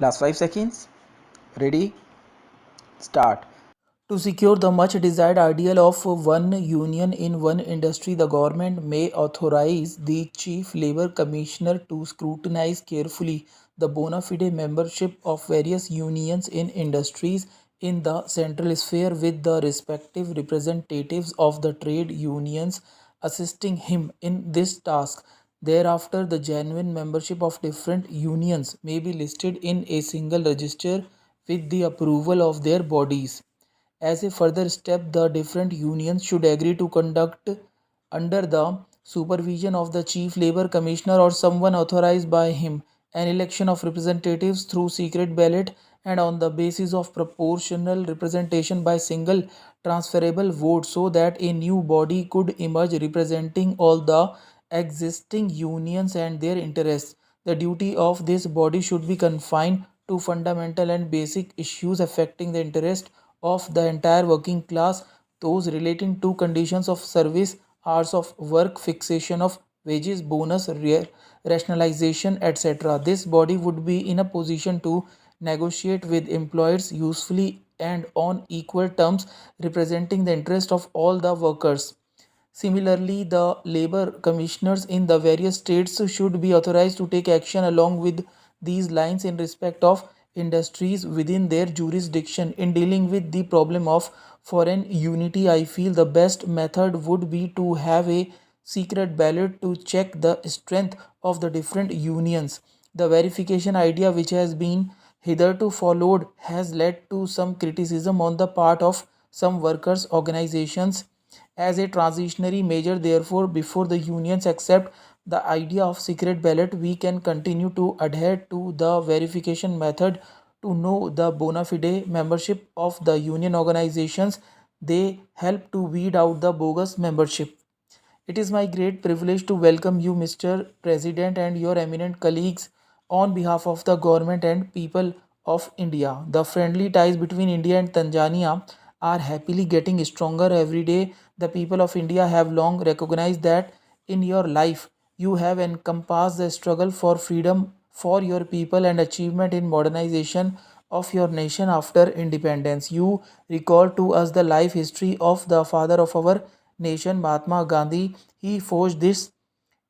Last 5 seconds. Ready? Start. To secure the much desired ideal of one union in one industry, the government may authorize the Chief Labour Commissioner to scrutinize carefully the bona fide membership of various unions in industries in the central sphere, with the respective representatives of the trade unions assisting him in this task. Thereafter, the genuine membership of different unions may be listed in a single register with the approval of their bodies. As a further step, the different unions should agree to conduct, under the supervision of the Chief Labour Commissioner or someone authorized by him, an election of representatives through secret ballot and on the basis of proportional representation by single transferable vote, so that a new body could emerge representing all the existing unions and their interests. The duty of this body should be confined to fundamental and basic issues affecting the interest of the entire working class, those relating to conditions of service, hours of work, fixation of wages, bonus, rationalization, etc. This body would be in a position to negotiate with employers usefully and on equal terms, representing the interest of all the workers. Similarly, the labor commissioners in the various states should be authorized to take action along with these lines in respect of industries within their jurisdiction. In dealing with the problem of foreign unity, I feel the best method would be to have a secret ballot to check the strength of the different unions. The verification idea, which has been hitherto followed, has led to some criticism on the part of some workers' organizations as a transitionary measure. Therefore, before the unions accept the idea of secret ballot, we can continue to adhere to the verification method to know the bona fide membership of the union organizations. They help to weed out the bogus membership. It is my great privilege to welcome you, Mr. President, and your eminent colleagues on behalf of the government and people of India. The friendly ties between India and Tanzania are happily getting stronger every day. The people of India have long recognized that in your life you have encompassed the struggle for freedom for your people and achievement in modernization of your nation after independence. You recall to us the life history of the father of our nation, Mahatma Gandhi. He forged this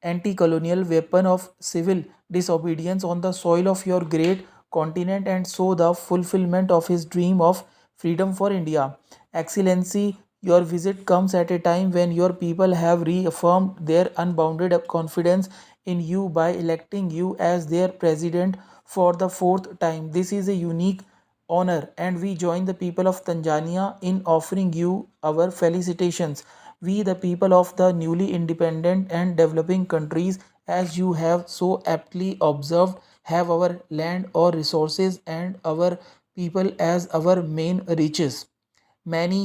anti colonial weapon of civil disobedience on the soil of your great continent and saw the fulfillment of his dream of freedom for India. Excellency, your visit comes at a time when your people have reaffirmed their unbounded confidence in you by electing you as their president for the fourth time. This is a unique honor, and we join the people of Tanzania in offering you our felicitations. We, the people of the newly independent and developing countries, as you have so aptly observed, have our land or resources and our people as our main riches. Many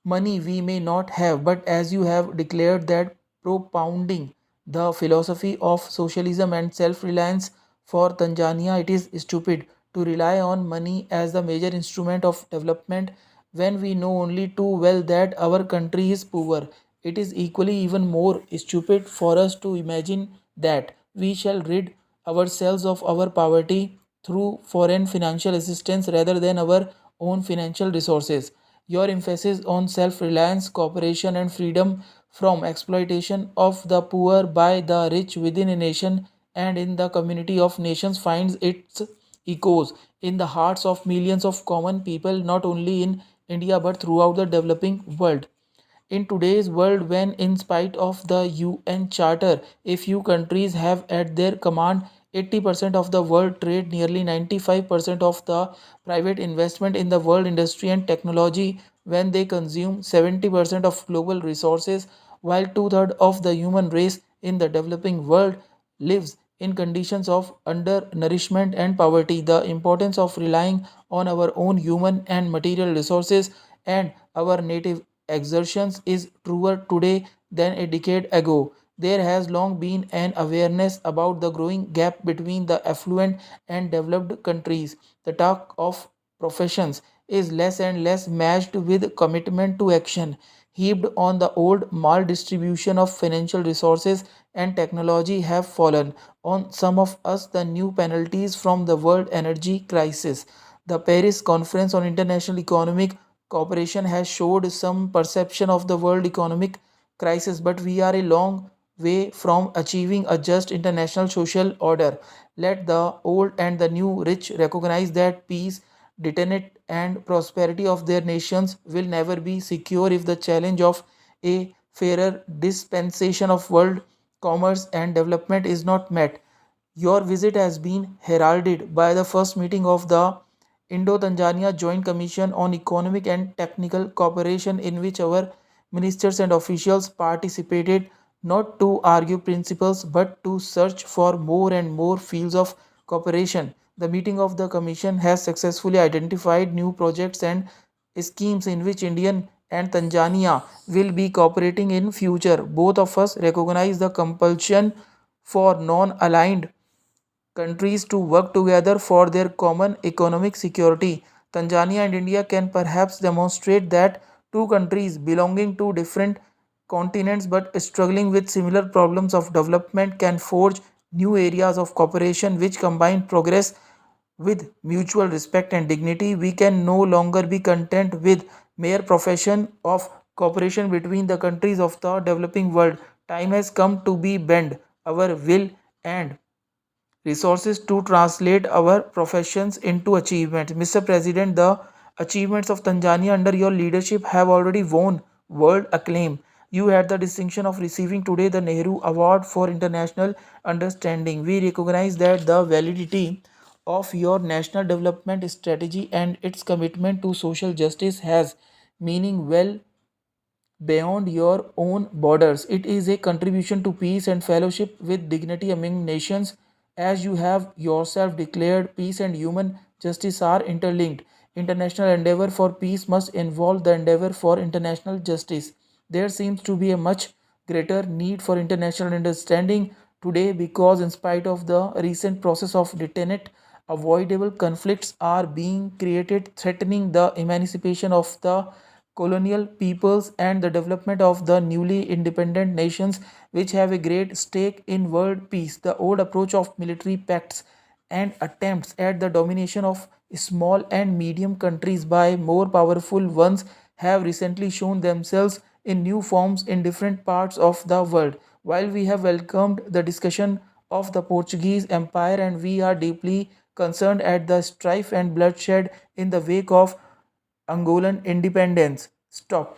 money we may not have, but as you have declared that propounding the philosophy of socialism and self reliance for Tanzania, it is stupid to rely on money as the major instrument of development when we know only too well that our country is poor. It is equally even more stupid for us to imagine that we shall rid ourselves of our poverty through foreign financial assistance rather than our own financial resources. Your emphasis on self reliance, cooperation, and freedom from exploitation of the poor by the rich within a nation and in the community of nations finds its echoes in the hearts of millions of common people, not only in India but throughout the developing world. In today's world, when in spite of the UN Charter, a few countries have at their command 80% of the world trade, nearly 95% of the private investment in the world industry and technology, when they consume 70% of global resources, while two-thirds of the human race in the developing world lives in conditions of undernourishment and poverty, the importance of relying on our own human and material resources and our native exertions is truer today than a decade ago. There has long been an awareness about the growing gap between the affluent and developed countries. The talk of professions is less and less matched with commitment to action, heaped on the old maldistribution of financial resources and technology have fallen on some of us the new penalties from the world energy crisis. The Paris Conference on International Economic Cooperation has showed some perception of the world economic crisis, but we are a long way from achieving a just international social order. Let the old and the new rich recognize that peace, determinant, and prosperity of their nations will never be secure if the challenge of a fairer dispensation of world commerce and development is not met. Your visit has been heralded by the first meeting of the Indo Tanzania Joint Commission on Economic and Technical Cooperation, in which our ministers and officials participated not to argue principles but to search for more and more fields of cooperation. The meeting of the Commission has successfully identified new projects and schemes in which Indian and Tanzania will be cooperating in future. Both of us recognize the compulsion for non-aligned countries to work together for their common economic security. Tanzania and India can perhaps demonstrate that two countries belonging to different continents but struggling with similar problems of development can forge new areas of cooperation which combine progress with mutual respect and dignity. We can no longer be content with mere profession of cooperation between the countries of the developing world. Time has come to be bend our will and resources to translate our professions into achievements. Mr. President, the achievements of Tanzania under your leadership have already won world acclaim. You had the distinction of receiving today the Nehru Award for International Understanding. We recognize that the validity of your national development strategy and its commitment to social justice has meaning well beyond your own borders. It is a contribution to peace and fellowship with dignity among nations. As you have yourself declared, peace and human justice are interlinked. International endeavor for peace must involve the endeavor for international justice. There seems to be a much greater need for international understanding today because, in spite of the recent process of detonate, avoidable conflicts are being created, threatening the emancipation of the colonial peoples and the development of the newly independent nations which have a great stake in world peace. The old approach of military pacts and attempts at the domination of small and medium countries by more powerful ones have recently shown themselves in new forms in different parts of the world. While we have welcomed the discussion of the Portuguese Empire and we are deeply concerned at the strife and bloodshed in the wake of Angolan independence. Stop.